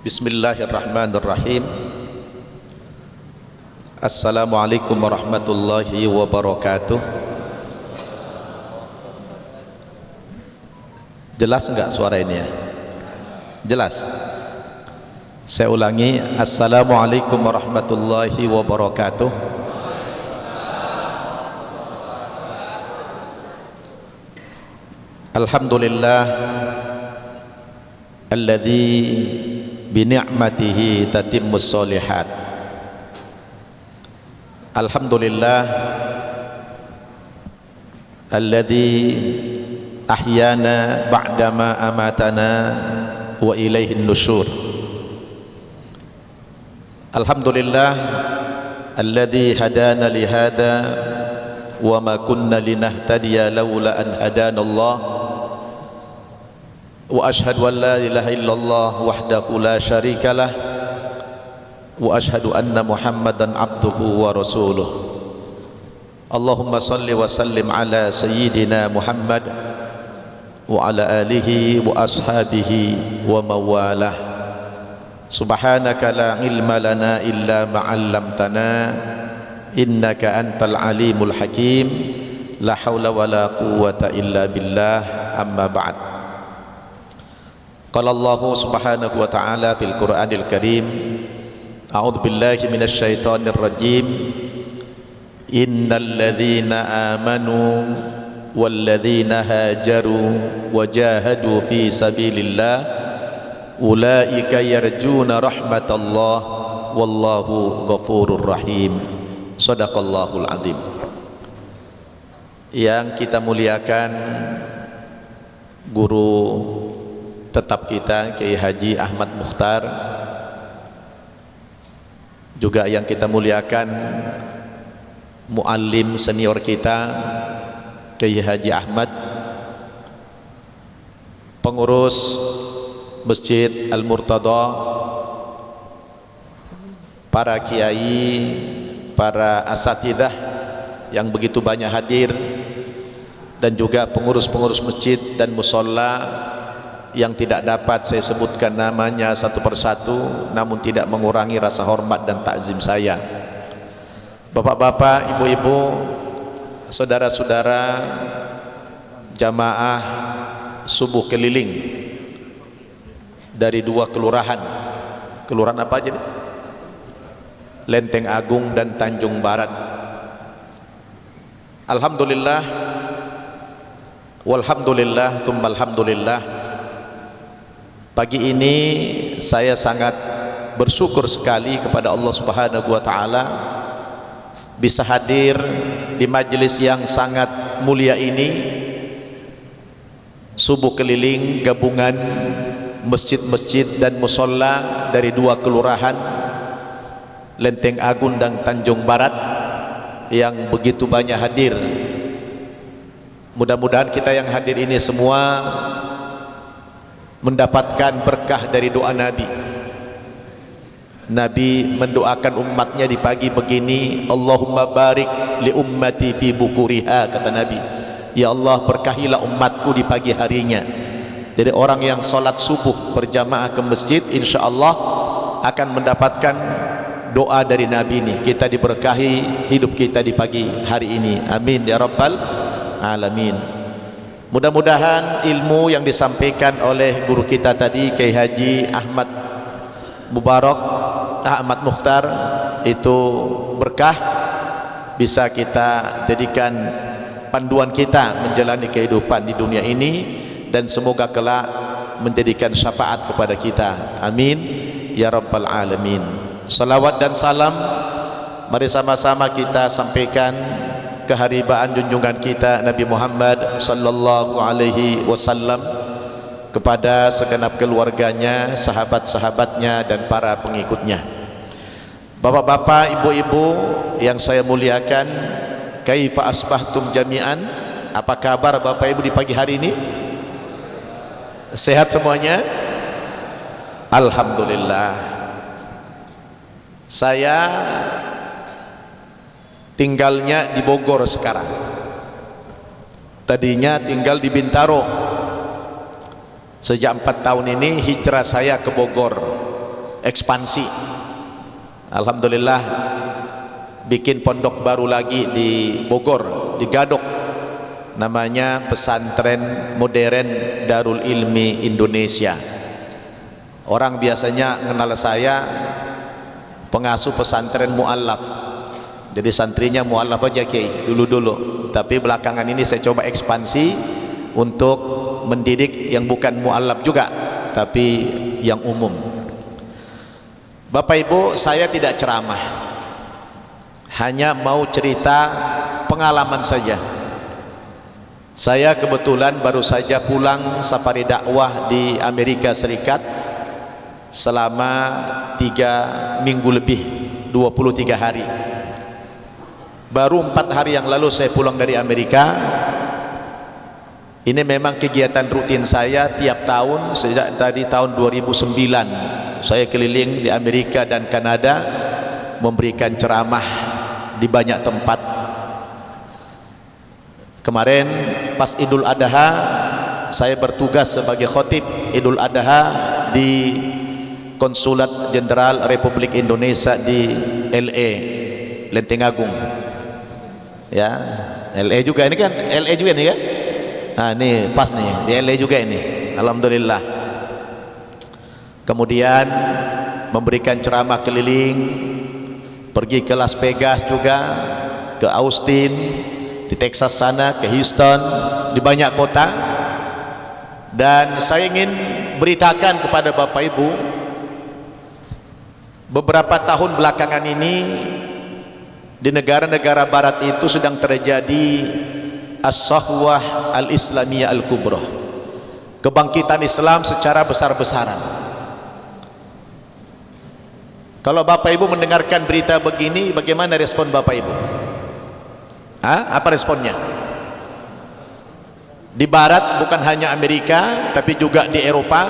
Bismillahirrahmanirrahim. Assalamualaikum warahmatullahi wabarakatuh. Jelas enggak suara ini ya? Jelas. Saya ulangi, Assalamualaikum warahmatullahi wabarakatuh. Alhamdulillah alladzi bini'matihi tatimmus sholihat. Alhamdulillah alladzi ahyana ba'dama amatana wa ilaihin nusyur. Alhamdulillah alladzi hadana li hada wa ma kunna linahtadiya laula an hadana Allah. Wa ashhadu an la ilaha illallah wahdahu la syarika lah wa ashhadu anna Muhammadan abduhu wa rasuluh. Allahumma salli wa sallim ala sayyidina Muhammad wa ala alihi wa ashabihi wa mawalah. Subhanaka la ilma lana illa ma 'allamtana innaka antal alimul hakim. La haula wala quwwata illa billah. Amma ba'd. Qala Allah subhanahu wa ta'ala fil Qur'anil Karim, a'udzu billahi minasy syaithanir rajim. Innal ladzina amanu wal ladzina hajaru wajahadu fi sabilillah ulaika yarjuna rahmatallah wallahu ghafurur rahim. Shadaqallahul azim. Yang kita muliakan guru tetap kita Kiai Haji Ahmad Mukhtar, juga yang kita muliakan muallim senior kita Kiai Haji Ahmad, pengurus Masjid Al-Murtada, para kiai, para asatidzah yang begitu banyak hadir, dan juga pengurus-pengurus masjid dan musholla yang tidak dapat saya sebutkan namanya satu persatu, namun tidak mengurangi rasa hormat dan takzim saya. Bapak-bapak, ibu-ibu, saudara-saudara jamaah subuh keliling dari dua kelurahan. Kelurahan apa aja nih? Lenteng Agung dan Tanjung Barat. Alhamdulillah, walhamdulillah, tsumma alhamdulillah. Pagi ini saya sangat bersyukur sekali kepada Allah Subhanahu wa taala bisa hadir di majelis yang sangat mulia ini, subuh keliling gabungan masjid-masjid dan musholla dari dua kelurahan Lenteng Agung dan Tanjung Barat yang begitu banyak hadir. Mudah-mudahan kita yang hadir ini semua mendapatkan berkah dari doa Nabi. Nabi mendoakan umatnya di pagi begini, Allahumma barik li ummati fi bukuriha, kata Nabi. Ya Allah, berkahilah umatku di pagi harinya. Jadi orang yang salat subuh berjamaah ke masjid, insya Allah akan mendapatkan doa dari Nabi ini. Kita diberkahi hidup kita di pagi hari ini. Amin ya rabbal alamin. Mudah-mudahan ilmu yang disampaikan oleh guru kita tadi Kiai Haji Ahmad Mukhtar itu berkah, bisa kita jadikan panduan kita menjalani kehidupan di dunia ini, dan semoga kelak menjadikan syafaat kepada kita. Amin ya rabbal alamin. Salawat dan salam mari sama-sama kita sampaikan keharibaan junjungan kita Nabi Muhammad sallallahu alaihi wasallam kepada segenap keluarganya, sahabat-sahabatnya, dan para pengikutnya. Bapak-bapak, ibu-ibu yang saya muliakan, kaifa asbahtum jami'an? Apa kabar Bapak Ibu di pagi hari ini? Sehat semuanya? Alhamdulillah. Saya tinggalnya di Bogor sekarang. Tadinya tinggal di Bintaro. Sejak 4 tahun ini hijrah saya ke Bogor. ekspansi. Alhamdulillah bikin pondok baru lagi di Bogor, di Gadok, namanya Pesantren Modern Darul Ilmi Indonesia. Orang biasanya kenal saya pengasuh pesantren mu'allaf, jadi santrinya mu'allaf aja Kiai dulu-dulu, tapi belakangan ini saya coba ekspansi untuk mendidik yang bukan mu'allaf juga, tapi yang umum. Bapak Ibu, saya tidak ceramah, hanya mau cerita pengalaman saja. Saya kebetulan baru saja pulang safari dakwah di Amerika Serikat selama 3 minggu lebih, 23 hari. Baru 4 hari yang lalu saya pulang dari Amerika. Ini memang kegiatan rutin saya tiap tahun sejak tadi tahun 2009. Saya keliling di Amerika dan Kanada memberikan ceramah di banyak tempat. Kemarin pas Idul Adha saya bertugas sebagai khotib Idul Adha di Konsulat Jenderal Republik Indonesia di LA, Lenteng Agung. Ya, LA juga ini kan, LA juga nih kan. Nah, ini pas nih di LA juga ini. Alhamdulillah. Kemudian memberikan ceramah keliling, pergi ke Las Vegas juga, ke Austin, di Texas sana, ke Houston, di banyak kota. Dan saya ingin beritakan kepada Bapak Ibu, beberapa tahun belakangan ini di negara-negara barat itu sedang terjadi as-sahwah al-islamiyah al-kubra, kebangkitan Islam secara besar-besaran. Kalau Bapak Ibu mendengarkan berita begini, bagaimana respon Bapak Ibu? Apa responnya? Di barat, bukan hanya Amerika tapi juga di Eropa.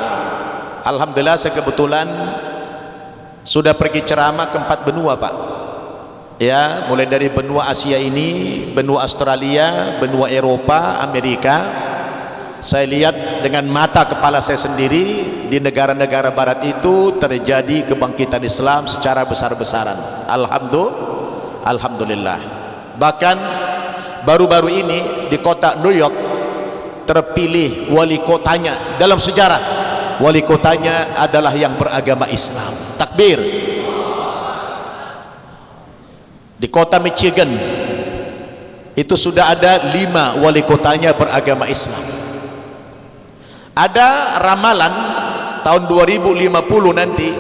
Alhamdulillah saya kebetulan sudah pergi ceramah ke 4 benua Pak. Ya, mulai dari benua Asia ini, benua Australia, benua Eropa, Amerika. Saya lihat dengan mata kepala saya sendiri, di negara-negara barat itu terjadi kebangkitan Islam secara besar-besaran. Alhamdulillah. Bahkan baru-baru ini di kota New York terpilih wali kotanya dalam sejarah. Wali kotanya adalah yang beragama Islam. Takbir. Di kota Michigan itu sudah ada 5 wali kotanya beragama Islam. Ada ramalan tahun 2050 nanti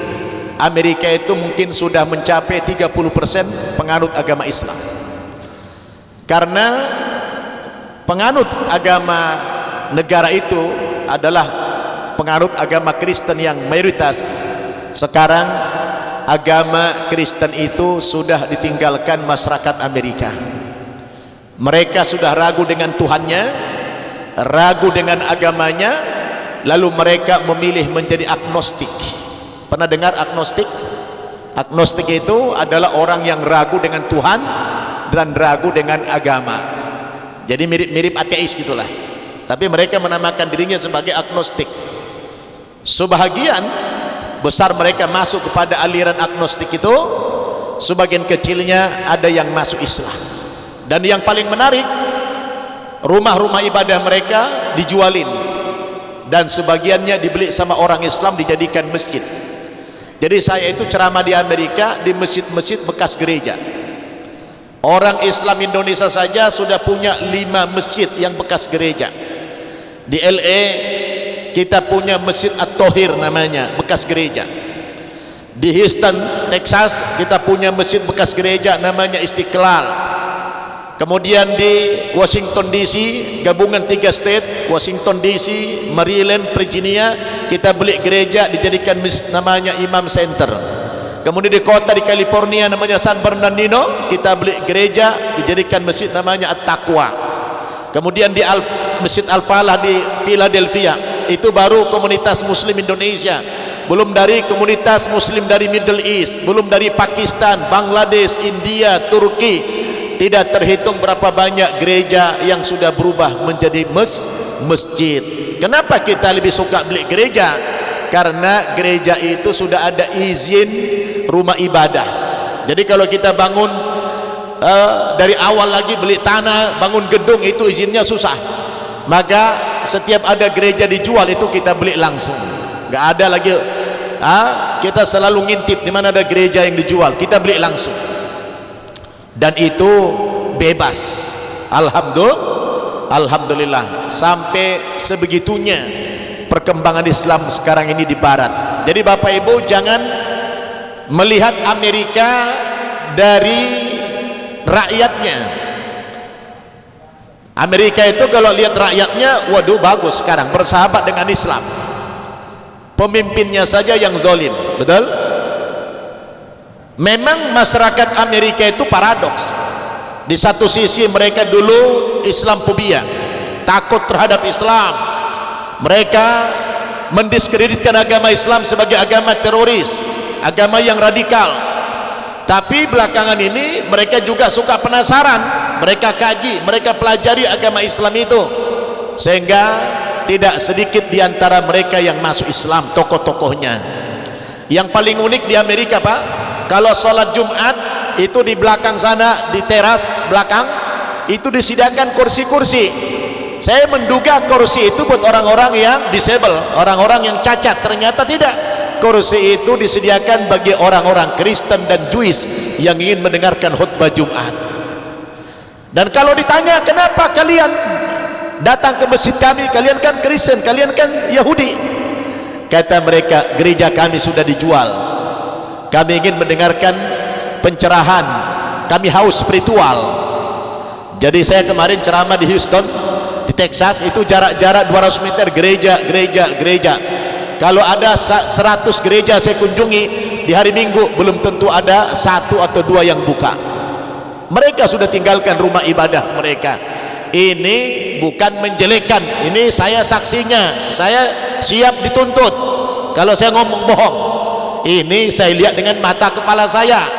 Amerika itu mungkin sudah mencapai 30% penganut agama Islam. Karena penganut agama negara itu adalah penganut agama Kristen yang mayoritas. Sekarang agama Kristen itu sudah ditinggalkan masyarakat Amerika. Mereka sudah ragu dengan Tuhannya, ragu dengan agamanya, lalu mereka memilih menjadi agnostik. Pernah dengar agnostik? Agnostik itu adalah orang yang ragu dengan Tuhan dan ragu dengan agama. Jadi mirip-mirip ateis gitulah. Tapi mereka menamakan dirinya sebagai agnostik. Sebahagian besar mereka masuk kepada aliran agnostik itu, sebagian kecilnya ada yang masuk Islam. Dan yang paling menarik, rumah-rumah ibadah mereka dijualin dan sebagiannya dibeli sama orang Islam dijadikan masjid. Jadi saya itu ceramah di Amerika di masjid-masjid bekas gereja. Orang Islam Indonesia saja sudah punya 5 masjid yang bekas gereja. Di LA kita punya Masjid At-Thohir namanya, bekas gereja. Di Houston, Texas kita punya masjid bekas gereja namanya Istiqlal. Kemudian di Washington DC, gabungan 3 state, Washington DC, Maryland, Virginia, kita beli gereja dijadikan namanya Imam Center. Kemudian di kota di California namanya San Bernardino, kita beli gereja dijadikan masjid namanya At-Taqwa. Kemudian di Masjid Al-Falah di Philadelphia, itu baru komunitas Muslim Indonesia. Belum dari komunitas Muslim dari Middle East, belum dari Pakistan, Bangladesh, India, Turki. Tidak terhitung berapa banyak gereja yang sudah berubah menjadi masjid. Kenapa kita lebih suka beli gereja? Karena gereja itu sudah ada izin rumah ibadah. Jadi kalau kita bangun dari awal lagi beli tanah, bangun gedung, itu izinnya susah. Maka setiap ada gereja dijual itu kita beli langsung. Nggak ada lagi kita selalu ngintip di mana ada gereja yang dijual, kita beli langsung. Dan itu bebas. Alhamdulillah, sampai sebegitunya perkembangan Islam sekarang ini di barat. Jadi Bapak Ibu jangan melihat Amerika dari rakyatnya. Amerika itu kalau lihat rakyatnya, waduh bagus sekarang, bersahabat dengan Islam. Pemimpinnya saja yang zalim, betul? Memang masyarakat Amerika itu paradoks. Di satu sisi mereka dulu Islamfobia, takut terhadap Islam. Mereka mendiskreditkan agama Islam sebagai agama teroris, agama yang radikal. Tapi belakangan ini mereka juga suka penasaran, mereka kaji, mereka pelajari agama Islam itu, sehingga tidak sedikit di antara mereka yang masuk Islam, tokoh-tokohnya. Yang paling unik di Amerika, Pak, kalau sholat Jumat itu di belakang sana, di teras belakang itu disediakan kursi-kursi. Saya menduga kursi itu buat orang-orang yang disable, orang-orang yang cacat. Ternyata tidak. Kursi itu disediakan bagi orang-orang Kristen dan Jewish yang ingin mendengarkan khutbah Jumat. Dan kalau ditanya, kenapa kalian datang ke masjid kami, kalian kan Kristen, kalian kan Yahudi, kata mereka, gereja kami sudah dijual, kami ingin mendengarkan pencerahan, kami haus spiritual. Jadi saya kemarin ceramah di Houston, di Texas, itu jarak-jarak 200 meter gereja. Kalau ada 100 gereja saya kunjungi di hari Minggu, belum tentu ada 1 atau 2 yang buka. Mereka sudah tinggalkan rumah ibadah mereka. Ini bukan menjelekkan, ini saya saksinya, saya siap dituntut kalau saya ngomong bohong. Ini saya lihat dengan mata kepala saya,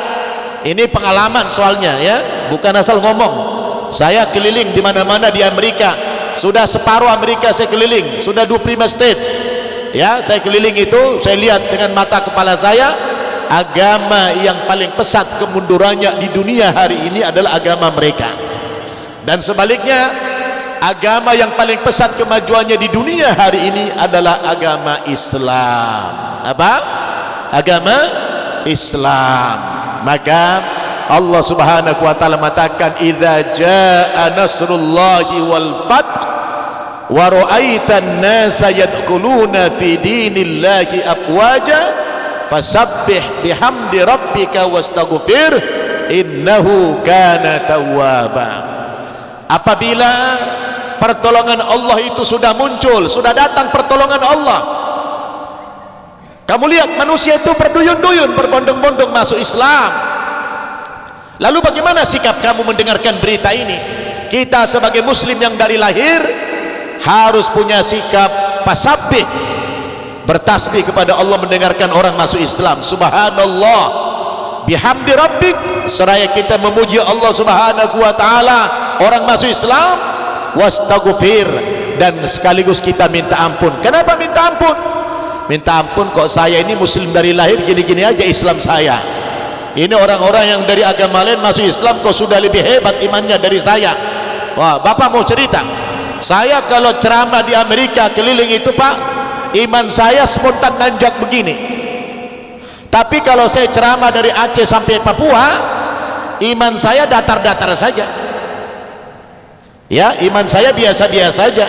ini pengalaman soalnya ya, bukan asal ngomong. Saya keliling di mana-mana di Amerika, sudah separuh Amerika saya keliling, sudah 25 state ya, saya keliling itu, saya lihat dengan mata kepala saya, agama yang paling pesat kemundurannya di dunia hari ini adalah agama mereka. Dan sebaliknya, agama yang paling pesat kemajuannya di dunia hari ini adalah agama Islam. Apa? Agama Islam. Maka Allah Subhanahu wa taala mengatakan, idza jaa nasrullahi wal fath wa ra'aitan nasa yadkhuluna fi dinillahi afwaja fasabbih bihamdi rabbika wastaghfir innahu kana tawwaba. Apabila pertolongan Allah itu sudah muncul, sudah datang pertolongan Allah, kamu lihat manusia itu berduyun-duyun, berbondong-bondong masuk Islam. Lalu bagaimana sikap kamu mendengarkan berita ini? Kita sebagai muslim yang dari lahir harus punya sikap pasabbih, bertasbih kepada Allah mendengarkan orang masuk Islam. Subhanallah bihamdi rabbik, seraya kita memuji Allah Subhanahu wa taala orang masuk Islam, wastaghfir, dan sekaligus kita minta ampun. Kenapa minta ampun? Minta ampun, kok saya ini muslim dari lahir gini-gini aja Islam saya. Ini orang-orang yang dari agama lain masuk Islam kok sudah lebih hebat imannya dari saya. Wah, Bapak mau cerita, saya kalau ceramah di Amerika keliling itu Pak, iman saya spontan nanjak begini. Tapi kalau saya ceramah dari Aceh sampai Papua, iman saya datar-datar saja. Ya, iman saya biasa-biasa saja,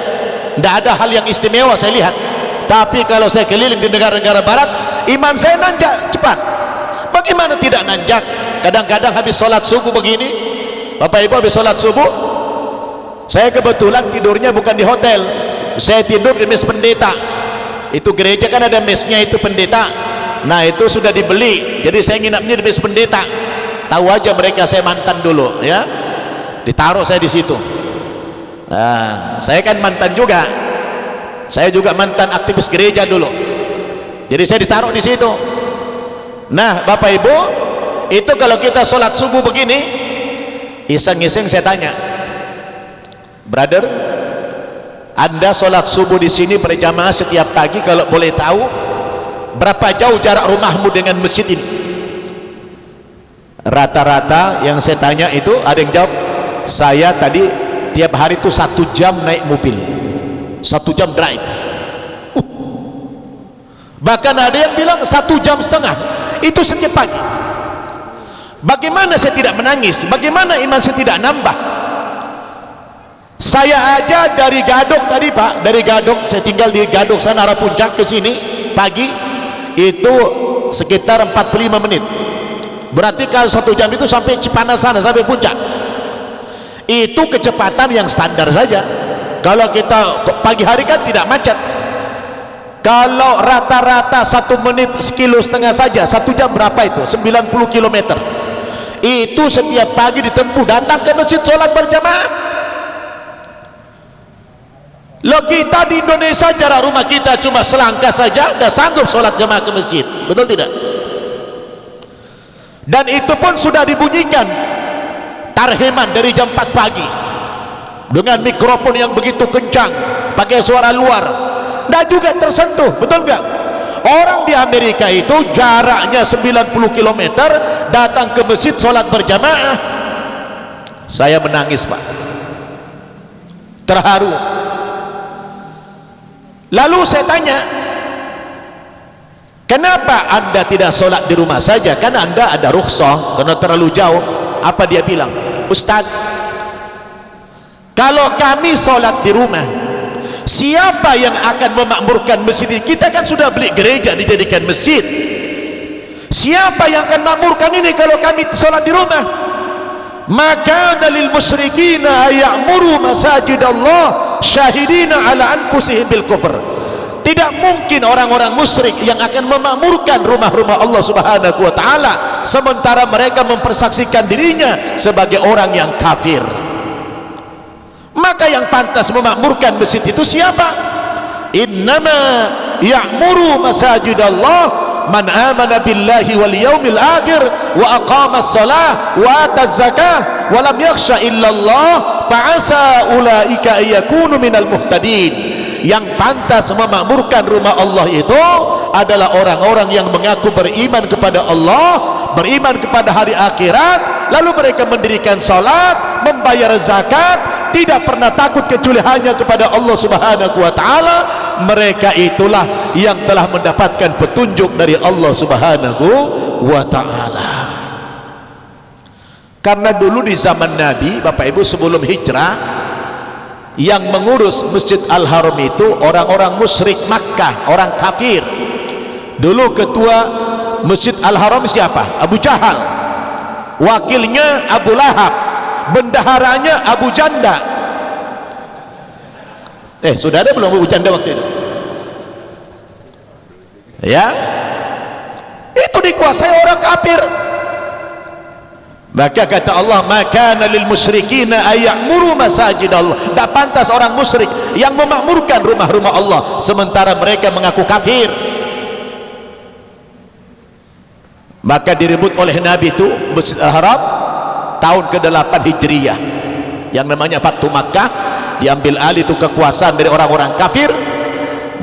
tidak ada hal yang istimewa saya lihat. Tapi kalau saya keliling di negara-negara barat, iman saya nanjak cepat. Bagaimana tidak nanjak? Kadang-kadang habis sholat subuh begini, Bapak Ibu, habis sholat subuh, saya kebetulan tidurnya bukan di hotel, saya tidur di mes pendeta. Itu gereja kan ada mesnya itu pendeta. Nah itu sudah dibeli, jadi saya nginapnya di mes pendeta. Tahu aja mereka saya mantan dulu ya, ditaruh saya di situ. Nah, saya kan mantan juga, saya juga mantan aktivis gereja dulu, jadi saya ditaruh di situ. Nah Bapak Ibu, itu kalau kita sholat subuh begini, iseng-iseng saya tanya, brother, Anda sholat subuh di sini berjamaah setiap pagi, kalau boleh tahu berapa jauh jarak rumahmu dengan masjid ini? Rata-rata yang saya tanya itu ada yang jawab, saya tadi tiap hari itu 1 jam naik mobil, 1 jam drive. Bahkan ada yang bilang 1,5 jam itu setiap pagi. Bagaimana saya tidak menangis? Bagaimana iman saya tidak nambah? Saya aja dari Gadok tadi Pak, dari Gadok, saya tinggal di Gadok sana arah Puncak ke sini pagi itu sekitar 45 menit. Berarti kalau 1 jam itu sampai Cipanas sana, sampai Puncak. Itu kecepatan yang standar saja. Kalau kita pagi hari kan tidak macet. Kalau rata-rata 1 menit 1,5 kilo saja, 1 jam berapa itu? 90 km. Itu setiap pagi ditempuh, datang ke masjid sholat berjamaah. Loh, kita di Indonesia jarak rumah kita cuma selangkah saja sudah sanggup sholat jamaah ke masjid, betul tidak? Dan itu pun sudah dibunyikan tarheman dari jam 4 pagi dengan mikrofon yang begitu kencang, pakai suara luar, tidak juga tersentuh, betul enggak? Orang di Amerika itu jaraknya 90 km datang ke masjid sholat berjamaah. Saya menangis Pak, terharu. Lalu saya tanya, kenapa anda tidak sholat di rumah saja? Kan anda ada rukhsah karena terlalu jauh. Apa dia bilang? Ustaz, kalau kami sholat di rumah, siapa yang akan memakmurkan masjid ini? Kita kan sudah beli gereja dijadikan masjid. Siapa yang akan memakmurkan ini kalau kami sholat di rumah? Maka dalil musyrikina ya'muru masajid Allah syahidina ala anfusihim bil kufr. Tidak mungkin orang-orang musyrik yang akan memakmurkan rumah-rumah Allah subhanahu wa ta'ala sementara mereka mempersaksikan dirinya sebagai orang yang kafir. Maka yang pantas memakmurkan masjid itu siapa? Innama ya'muru masajid Allah man amana billahi wal yaumil akhir wa aqama as-salah wa ata az-zakah wa lam yakhsha illa Allah fa asa ulaika yakunu minal muhtadin. Yang pantas memakmurkan rumah Allah itu adalah orang-orang yang mengaku beriman kepada Allah, beriman kepada hari akhirat, lalu mereka mendirikan salat, membayar zakat, tidak pernah takut kecuali hanya kepada Allah subhanahu wa ta'ala. Mereka itulah yang telah mendapatkan petunjuk dari Allah subhanahu wa ta'ala. Karena dulu di zaman Nabi, Bapak Ibu, sebelum hijrah, yang mengurus Masjid Al-Haram itu orang-orang musyrik Makkah, orang kafir. Dulu ketua Masjid Al-Haram siapa? Abu Jahal. Wakilnya Abu Lahab, bendaharanya Abu Janda. Sudah ada belum Abu Janda waktu itu? Ya, itu dikuasai orang kafir. Maka kata Allah, maka lil musyrikina ayamuru masajid Allah. Tak pantas orang musyrik yang memakmurkan rumah-rumah Allah sementara mereka mengaku kafir. Maka direbut oleh Nabi itu Masjid Al-Haram tahun ke-8 Hijriyah, yang namanya Fathu Makkah. Diambil alih itu kekuasaan dari orang-orang kafir.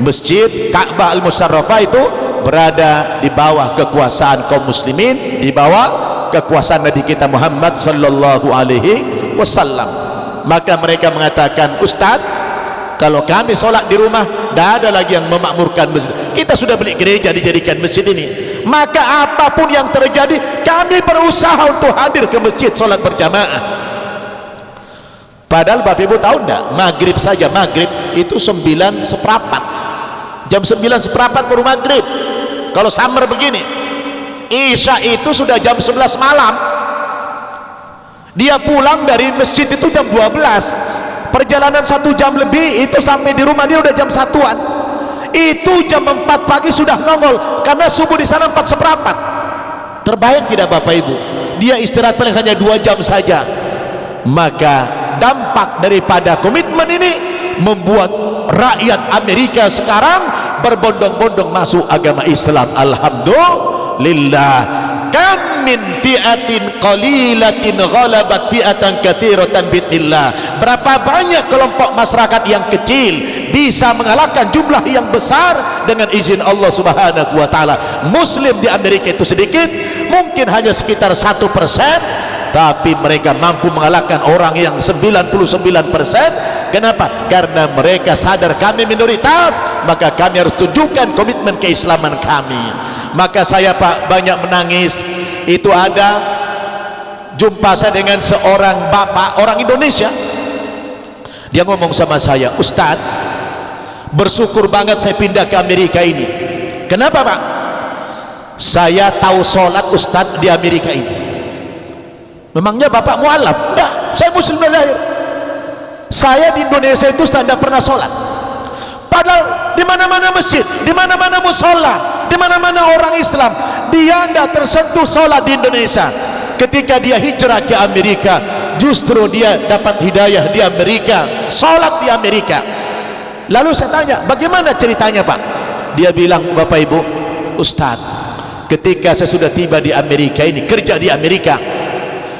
Masjid Ka'bah Al-Musharrafah itu berada di bawah kekuasaan kaum muslimin, di bawah kekuasaan Nabi kita Muhammad sallallahu alaihi wasallam. Maka mereka mengatakan, Ustaz, kalau kami sholat di rumah tidak ada lagi yang memakmurkan masjid, kita sudah beli gereja dijadikan masjid ini. Maka apapun yang terjadi, kami berusaha untuk hadir ke masjid sholat berjamaah. Padahal Bapak Ibu tahu tidak, maghrib saja, maghrib itu 9:15, jam 9:15 baru maghrib. Kalau summer begini, Isya itu sudah jam 11 malam. Dia pulang dari masjid itu jam 12. Perjalanan 1 jam lebih, itu sampai di rumah dia udah jam 1-an. Itu jam 4 pagi sudah nongol, karena subuh di sana 4:15. Terbayang tidak Bapak Ibu? Dia istirahat paling hanya 2 jam saja. Maka dampak daripada komitmen ini membuat rakyat Amerika sekarang berbondong-bondong masuk agama Islam. Alhamdulillah. kam min fi'atin qalilatin ghalabat fi'atan katsiratan bi'idznillah. Berapa banyak kelompok masyarakat yang kecil bisa mengalahkan jumlah yang besar dengan izin Allah Subhanahu wa taala. Muslim di Amerika itu sedikit, mungkin hanya sekitar 1%, tapi mereka mampu mengalahkan orang yang 99%. Kenapa? Karena mereka sadar kami minoritas, maka kami harus tunjukkan komitmen keislaman kami. Maka saya Pak banyak menangis. Itu ada jumpa saya dengan seorang bapak orang Indonesia. Dia ngomong sama saya, Ustadz, bersyukur banget saya pindah ke Amerika ini. Kenapa Pak? Saya tahu sholat Ustadz di Amerika ini. Memangnya bapak mualaf? Enggak, saya muslim dari lahir. Saya di Indonesia itu tidak pernah sholat, padahal di mana-mana masjid, di mana-mana musola, di mana-mana orang Islam. Dia tidak tersentuh sholat di Indonesia. Ketika dia hijrah ke Amerika, justru dia dapat hidayah di Amerika, sholat di Amerika. Lalu saya tanya, bagaimana ceritanya Pak? Dia bilang, Bapak Ibu, Ustadz, ketika saya sudah tiba di Amerika ini, kerja di Amerika,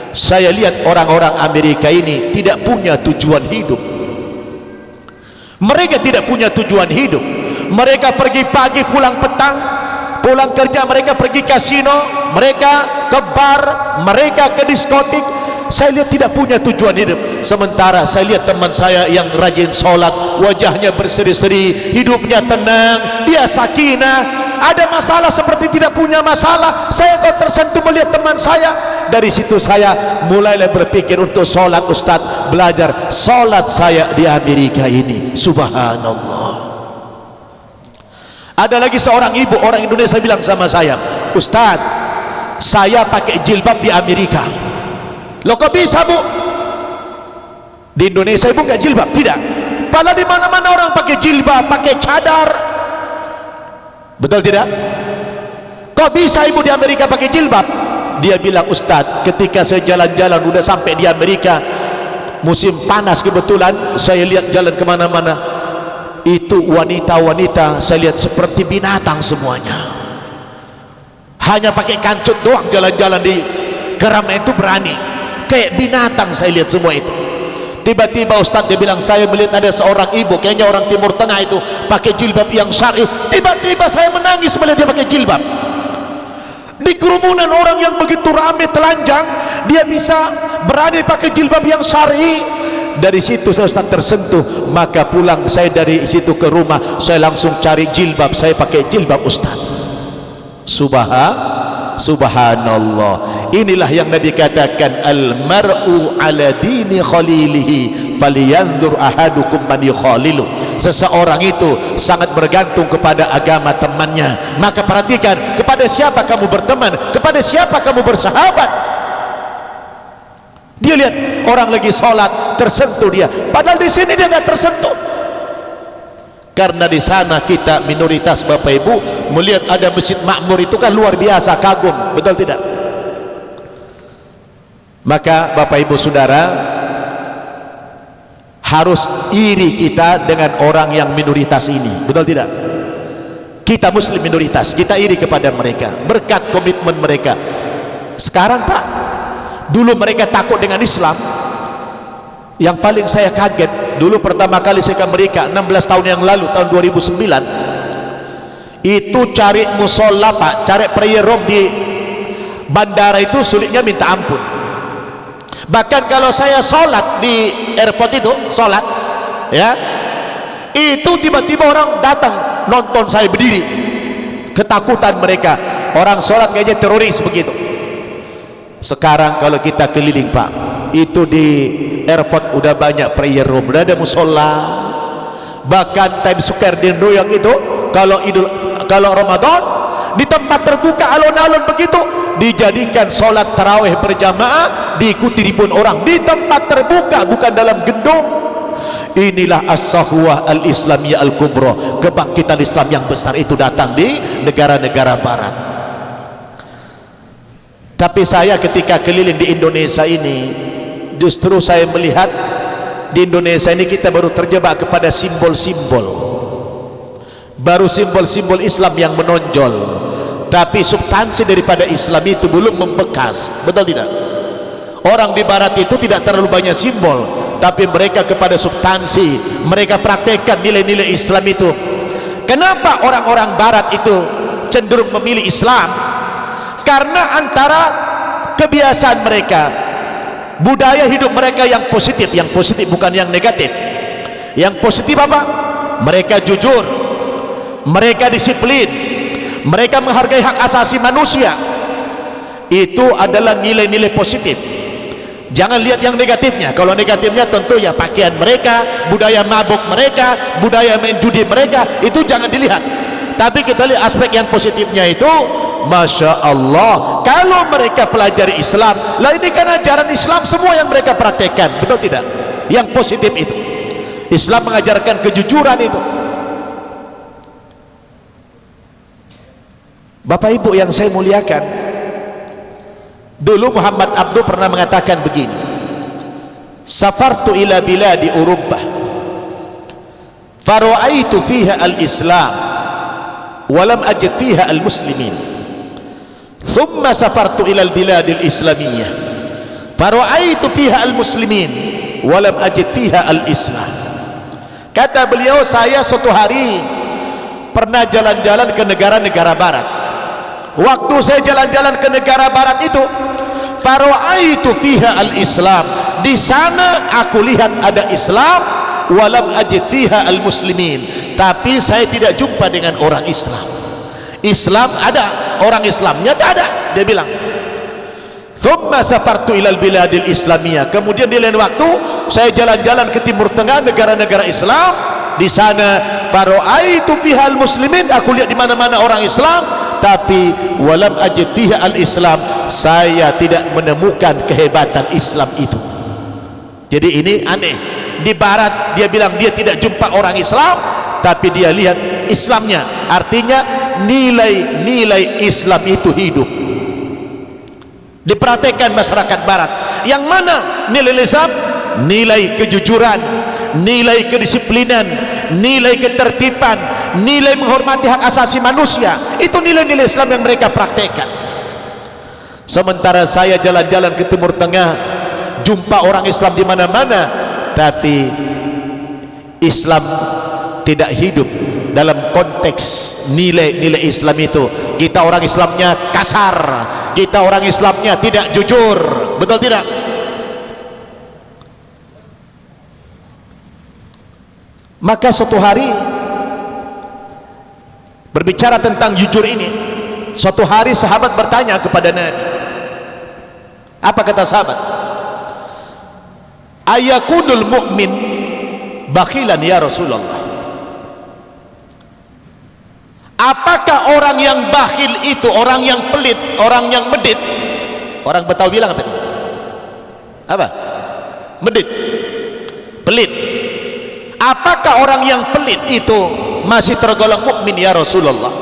saya lihat orang-orang Amerika ini tidak punya tujuan hidup. Mereka tidak punya tujuan hidup. Mereka pergi pagi, pulang petang, pulang kerja, mereka pergi kasino, mereka ke bar, mereka ke diskotik. Saya lihat tidak punya tujuan hidup. Sementara saya lihat teman saya yang rajin sholat, wajahnya berseri-seri, hidupnya tenang, dia sakinah. Ada masalah seperti tidak punya masalah. Saya kok tersentuh melihat teman saya. Dari situ saya mulailah berpikir untuk sholat Ustadz, belajar sholat saya di Amerika ini. Subhanallah. Ada lagi seorang ibu orang Indonesia bilang sama saya, Ustadz, saya pakai jilbab di Amerika. Loh kok bisa Bu? Di Indonesia ibu nggak jilbab? Tidak. Padahal di mana-mana orang pakai jilbab, pakai cadar. Betul tidak? Kok bisa ibu di Amerika pakai jilbab? Dia bilang, Ustadz, ketika saya jalan-jalan udah sampai di Amerika, musim panas kebetulan, saya lihat jalan kemana-mana, itu wanita-wanita saya lihat seperti binatang semuanya. Hanya pakai kancut doang jalan-jalan di keramaian itu berani. Kayak binatang saya lihat semua itu. Tiba-tiba Ustadz dia bilang, saya melihat ada seorang ibu, kayaknya orang Timur Tengah itu, pakai jilbab yang syar'i. Tiba-tiba saya menangis melihat dia pakai jilbab. Di kerumunan orang yang begitu ramai telanjang, dia bisa berani pakai jilbab yang syar'i. Dari situ saya Ustaz tersentuh. Maka pulang saya dari situ ke rumah, saya langsung cari jilbab, saya pakai jilbab Ustaz. Subhanallah. Inilah yang Nabi katakan, al-mar'u ala dini khalilihi falyanzur ahadukum man yukhalilu. Seseorang itu sangat bergantung kepada agama temannya, maka perhatikan kepada siapa kamu berteman, kepada siapa kamu bersahabat. Dia lihat orang lagi sholat, tersentuh dia, padahal di sini dia nggak tersentuh. Karena di sana kita minoritas Bapak Ibu, melihat ada masjid makmur itu kan luar biasa, kagum, betul tidak? Maka Bapak Ibu Saudara, harus iri kita dengan orang yang minoritas ini, betul tidak? Kita muslim minoritas, kita iri kepada mereka berkat komitmen mereka. Sekarang Pak, dulu mereka takut dengan Islam. Yang paling saya kaget, dulu pertama kali saya ke Amerika 16 tahun yang lalu, tahun 2009, itu cari musola Pak, cari prayer room di bandara itu sulitnya minta ampun. Bahkan kalau saya sholat di airport itu, sholat ya, itu tiba-tiba orang datang nonton saya berdiri, ketakutan mereka, orang sholat kayaknya teroris begitu. Sekarang kalau kita keliling Pak, itu di airport udah banyak prayer room, udah ada musola. Bahkan Times Square di New York itu kalau Ramadan di tempat terbuka alun-alun begitu dijadikan sholat tarawih berjamaah, diikuti ribuan orang di tempat terbuka, bukan dalam gedung. Inilah as-sahwah al-islamiyah al-kubra, kebangkitan Islam yang besar itu datang di negara-negara barat. Tapi saya ketika keliling di Indonesia ini, justru saya melihat di Indonesia ini kita baru terjebak kepada simbol-simbol, baru simbol-simbol Islam yang menonjol. tapi substansi daripada Islam itu belum membekas. Betul tidak? Orang di barat itu tidak terlalu banyak simbol, tapi mereka kepada substansi, mereka praktekkan nilai-nilai Islam itu. Kenapa orang-orang barat itu cenderung memilih Islam? Karena antara kebiasaan mereka, budaya hidup mereka yang positif bukan yang negatif. Yang positif apa? Mereka jujur, mereka disiplin, mereka menghargai hak asasi manusia. Itu adalah nilai-nilai positif. Jangan lihat yang negatifnya. Kalau negatifnya tentu ya pakaian mereka, budaya mabuk mereka, budaya main judi mereka, itu jangan dilihat. Tapi kita lihat aspek yang positifnya itu, Masya Allah, kalau mereka pelajari Islam, lah ini kan ajaran Islam semua yang mereka praktekkan, betul tidak? Yang positif itu, Islam mengajarkan kejujuran itu. Bapak Ibu yang saya muliakan, dulu Muhammad Abduh pernah mengatakan begini, safartu ila biladi Urubah faru'aitu fiha al-Islam walam ajid fiha al-Muslimin, thumma safartu ila al-biladi al-Islamiyah faru'aitu fiha al-Muslimin walam ajid fiha al-Islam. Kata beliau, saya suatu hari pernah jalan-jalan ke negara-negara barat. Waktu saya jalan-jalan ke negara barat itu, faru'aitu fiha al-Islam, di sana aku lihat ada Islam, walam ajid fiha al-Muslimin, tapi saya tidak jumpa dengan orang Islam. Islam ada, orang Islamnya tak ada, dia bilang. Thumma safartu ilal biladil Islamiyah, kemudian di lain waktu saya jalan-jalan ke Timur Tengah, negara-negara Islam, di sana faru'aitu fiha al-Muslimin, aku lihat di mana-mana orang Islam, tapi walam ajid fiha al-Islam, saya tidak menemukan kehebatan Islam itu. Jadi ini aneh. Di barat dia bilang dia tidak jumpa orang Islam, tapi dia lihat Islamnya. Artinya nilai-nilai Islam itu hidup, diperhatikan masyarakat barat. Yang mana nilai Islam? Nilai kejujuran, nilai kedisiplinan, nilai ketertiban, nilai menghormati hak asasi manusia. Itu nilai-nilai Islam yang mereka praktekkan. Sementara saya jalan-jalan ke Timur Tengah, jumpa orang Islam di mana-mana, tapi Islam tidak hidup dalam konteks nilai-nilai Islam itu. Kita orang Islamnya kasar, kita orang Islamnya tidak jujur, betul tidak? Maka suatu hari, berbicara tentang jujur ini, suatu hari sahabat bertanya kepada Nabi. Apa kata sahabat? Ayakunul mu'min bakhilan ya Rasulullah. Apakah orang yang bakhil itu, orang yang pelit, orang yang medit? Orang Betawi bilang apa itu? Apa? Medit, pelit. Apakah orang yang pelit itu masih tergolong mukmin ya Rasulullah?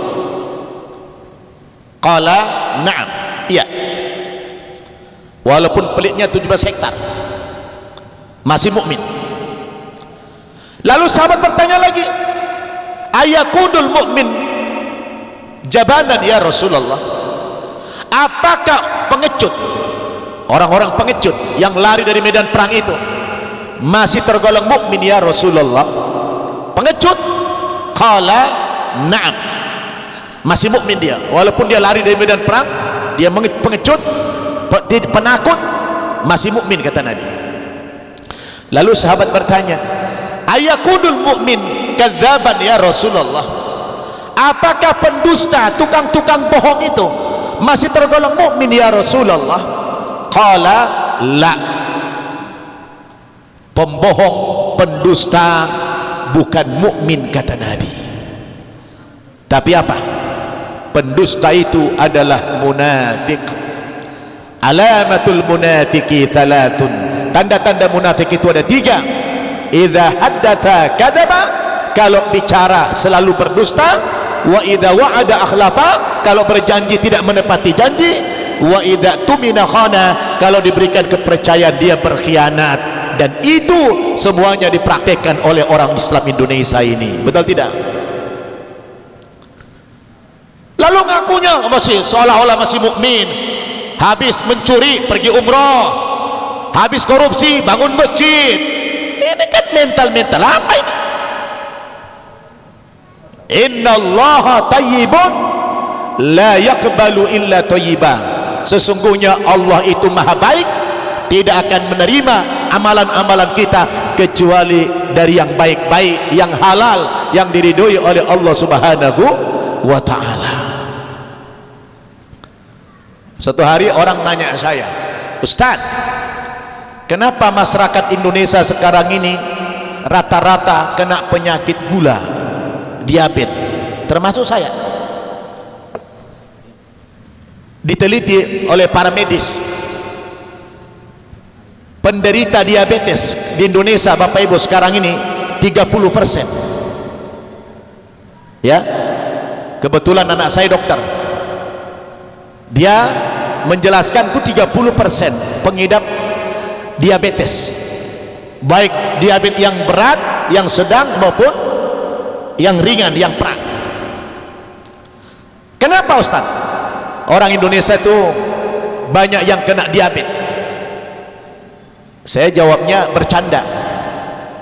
Qala na'am, iya. Walaupun pelitnya 17 hektar, masih mukmin. Lalu sahabat bertanya lagi, ayakunul mu'min jabanan ya Rasulullah? Apakah pengecut, orang-orang pengecut yang lari dari medan perang itu masih tergolong mukmin ya Rasulullah? Pengecut? Qala na'am, masih mukmin dia, walaupun dia lari dari medan perang, dia pengecut, penakut, masih mukmin kata Nabi. Lalu sahabat bertanya, ayakunul mu'min kadzaban ya Rasulullah? Apakah pendusta, tukang-tukang bohong itu masih tergolong mukmin ya Rasulullah? Qala la. Pembohong, pendusta bukan mukmin kata Nabi. Tapi apa? Pendusta itu adalah munafik. Alamatul munafiki thalathun, tanda-tanda munafik itu ada 3. Idza haddatha kadzaba, kalau bicara selalu berdusta. Wa idza wa'ada akhlafa, kalau berjanji tidak menepati janji. Wa idza tumina khana, kalau diberikan kepercayaan dia berkhianat. Dan itu semuanya dipraktekkan oleh orang Islam Indonesia ini, betul tidak? lalu ngakunya masih seolah-olah masih mukmin, habis mencuri pergi umroh, habis korupsi bangun masjid. Ini kan mental-mental apa ini? Innallaha tayyibun la yaqbalu illa thayyiba. Sesungguhnya Allah itu maha baik, tidak akan menerima amalan-amalan kita kecuali dari yang baik-baik, yang halal, yang diridhoi oleh Allah Subhanahu wa ta'ala. Satu hari orang nanya saya, Ustaz, kenapa masyarakat Indonesia sekarang ini rata-rata kena penyakit gula, diabetes, termasuk saya. Diteliti oleh para medis, penderita diabetes di Indonesia Bapak Ibu sekarang ini 30%. Ya, kebetulan anak saya dokter, dia menjelaskan itu 30% pengidap diabetes, baik diabetes yang berat, yang sedang maupun yang ringan, yang berat. Kenapa Ustaz orang Indonesia itu banyak yang kena diabetes? Saya jawabnya bercanda,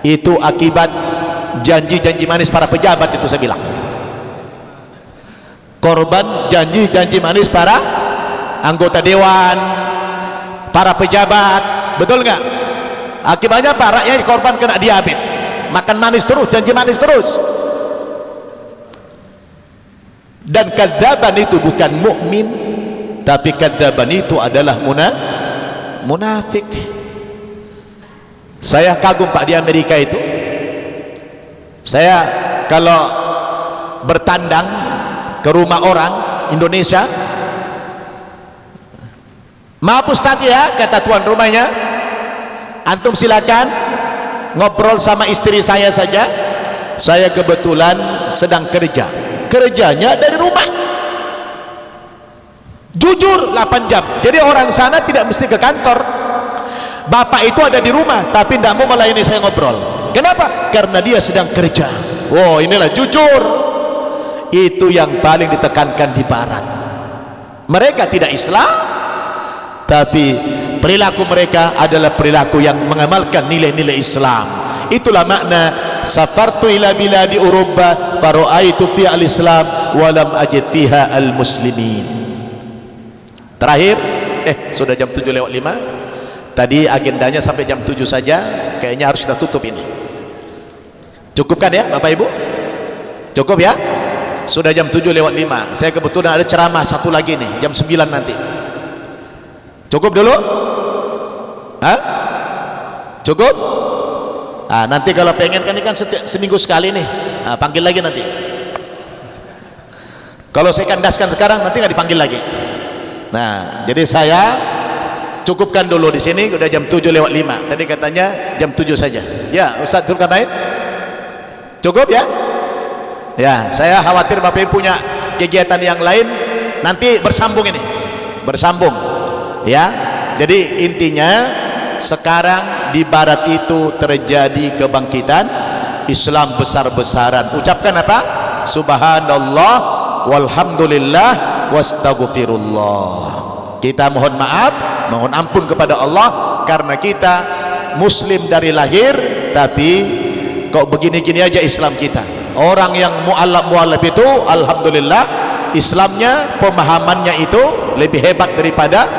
itu akibat janji-janji manis para pejabat. Itu saya bilang korban janji-janji manis para anggota dewan, para pejabat, betul nggak? Akibatnya para rakyat korban kena diabetes, makan manis terus, janji manis terus. Dan kadzaban itu bukan mukmin, tapi kadzaban itu adalah munafik. Saya kagum Pak di Amerika itu, saya kalau bertandang ke rumah orang Indonesia, maaf Ustaz ya, kata tuan rumahnya, antum silakan ngobrol sama istri saya saja, saya kebetulan sedang kerja, kerjanya dari rumah, jujur 8 jam. Jadi orang sana tidak mesti ke kantor, bapak itu ada di rumah tapi tidak mau melayani saya ngobrol. Kenapa? Karena dia sedang kerja. Wow, inilah jujur. Itu yang paling ditekankan di barat. Mereka tidak Islam, tapi perilaku mereka adalah perilaku yang mengamalkan nilai-nilai Islam. Itulah makna safartu ila biladi Uruba faru'aitu fi al-Islam walam ajid fiha al-muslimin. Terakhir, sudah jam 7:05. Tadi agendanya sampai jam 7 saja, kayaknya harus kita tutup ini. Cukupkan ya Bapak Ibu? Cukup ya? Sudah jam 7:05. Saya kebetulan ada ceramah satu lagi nih, jam 9 nanti. Cukup dulu? Hah? Cukup? Ah, nanti kalau pengen kan ini kan seminggu sekali nih. Ah, panggil lagi nanti. Kalau saya kandaskan sekarang nanti nggak dipanggil lagi. Nah, jadi saya cukupkan dulu di sini, udah jam 7:05. Tadi katanya jam 7 saja. Ya, Ustaz Zulkarnain. Cukup ya? Ya, saya khawatir Bapak Ibu punya kegiatan yang lain, nanti bersambung ini. Bersambung. Ya. Jadi intinya sekarang di barat itu terjadi kebangkitan Islam besar-besaran. Ucapkan apa? Subhanallah walhamdulillah wastaghfirullah. Kita mohon maaf, mohon ampun kepada Allah karena kita muslim dari lahir, tapi kok begini-gini aja Islam kita. Orang yang mu'allaf itu alhamdulillah Islamnya, pemahamannya itu lebih hebat daripada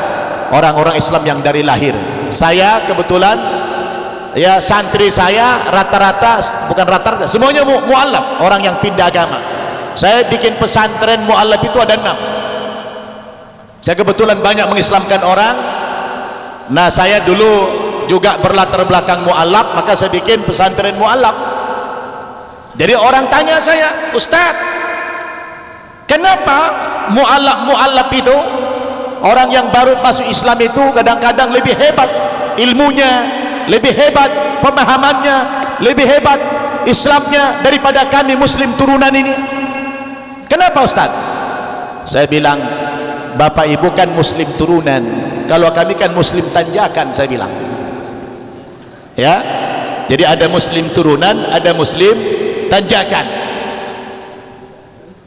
orang-orang Islam yang dari lahir. Saya kebetulan ya, santri saya rata-rata, bukan rata-rata, semuanya mu'allaf, orang yang pindah agama. Saya bikin pesantren mu'allaf itu ada 6. Saya kebetulan banyak mengislamkan orang. Nah, saya dulu juga berlatar belakang mu'allaf, maka saya bikin pesantren mu'allaf. Jadi orang tanya saya, Ustaz, kenapa mu'allaf itu, orang yang baru masuk Islam itu kadang-kadang lebih hebat ilmunya, lebih hebat pemahamannya, lebih hebat Islamnya daripada kami muslim turunan ini? Kenapa Ustaz? Saya bilang, Bapak Ibu kan muslim turunan, kalau kami kan muslim tanjakan. Saya bilang ya, jadi ada muslim turunan, ada muslim tanjakan.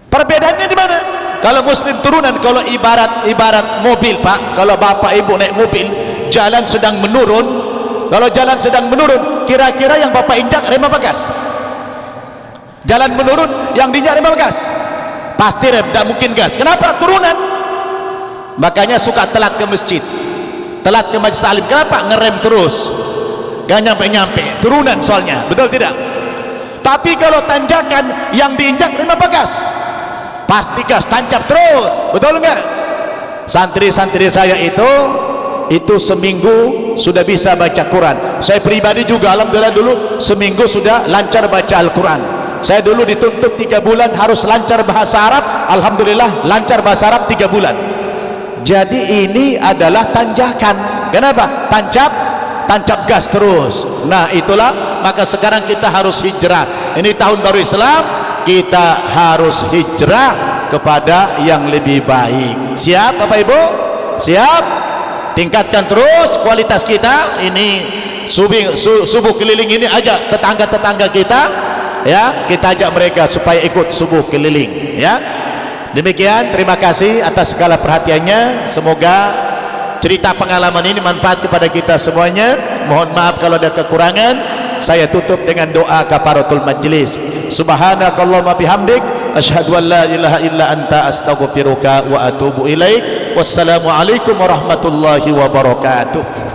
Perbedaannya di mana? Kalau muslim turunan, kalau ibarat mobil Pak, kalau bapak ibu naik mobil, jalan sedang menurun, kalau jalan sedang menurun, kira-kira yang bapak injak rem apa gas? Jalan menurun, yang diinjak rem apa gas? Pasti rem, tak mungkin gas. Kenapa? Turunan. Makanya suka telat ke masjid, telat ke majlis taklim. Kenapa? Ngerem terus, gak nyampe-nyampe, turunan soalnya, betul tidak? Tapi kalau tanjakan, yang diinjak rem apa gas? Pasti gas, tancap terus, betul enggak? Santri-santri saya itu seminggu sudah bisa baca Quran. Saya pribadi juga alhamdulillah dulu seminggu sudah lancar baca Al-Quran. Saya dulu dituntut 3 bulan harus lancar bahasa Arab, alhamdulillah lancar bahasa Arab 3 bulan. Jadi ini adalah tanjakan. Kenapa? Tancap gas terus. Nah itulah, maka sekarang kita harus hijrah. Ini tahun baru Islam, kita harus hijrah kepada yang lebih baik. Siap Bapak Ibu? Siap? Tingkatkan terus kualitas kita. Ini subuh keliling ini, ajak tetangga-tetangga kita, ya, kita ajak mereka supaya ikut subuh keliling, ya. Demikian, terima kasih atas segala perhatiannya. Semoga cerita pengalaman ini manfaat kepada kita semuanya. Mohon maaf kalau ada kekurangan. Saya tutup dengan doa kafaratul majlis. Subhanakallahumma bihamdik, asyhadu an la ilaha illa anta, astaghfiruka wa atubu ilaik. Wassalamualaikum warahmatullahi wabarakatuh.